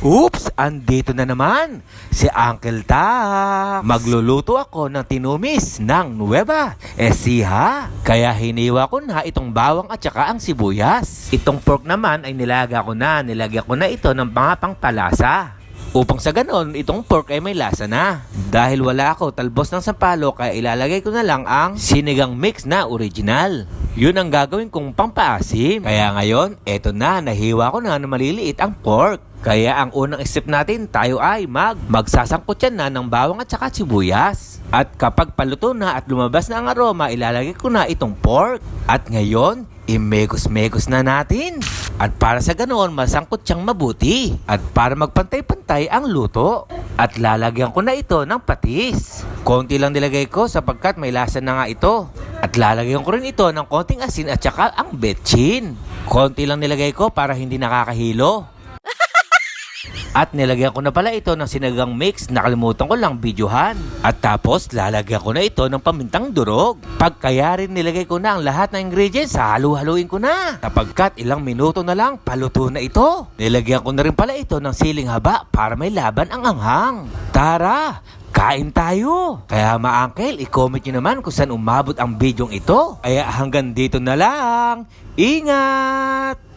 Oops! Andito na naman si Uncle Ta. Magluluto ako ng tinumis ng Nueva Ecija. Kaya hiniwa ko na itong bawang at saka ang sibuyas. Itong pork naman ay nilagyan ko na ito ng mga pangpalasa. Upang sa ganon, itong pork ay may lasa na. Dahil wala ako talbos ng sampalo, kaya ilalagay ko na lang ang sinigang mix na original. Yun ang gagawin kong pampaasim. Kaya ngayon, eto na, nahiwa ko na maliliit ang pork. Kaya ang unang step natin, tayo ay magsasangkot yan na ng bawang at saka sibuyas. At kapag paluto na at lumabas na ang aroma, ilalagay ko na itong pork. At ngayon, imegos-megos na natin. At para sa ganoon, masangkot siyang mabuti. At para magpantay-pantay ang luto. At lalagyan ko na ito ng patis. Konti lang nilagay ko sapagkat may lasa na nga ito. At lalagyan ko rin ito ng konting asin at saka ang betchin. Konti lang nilagay ko para hindi nakakahilo. At nilagyan ko na pala ito ng sinigang mix, nakalimutan ko lang videohan. At tapos lalagyan ko na ito ng pamintang durog. Pagkaya rin nilagay ko na ang lahat ng ingredients, halu-haluin ko na. Sapagkat ilang minuto na lang, paluto na ito. Nilagyan ko na rin pala ito ng siling haba para may laban ang anghang. Tara! Kain tayo! Kaya ma-uncle, i-comment nyo naman kung saan umabot ang bidyong ito. Kaya hanggang dito na lang. Ingat!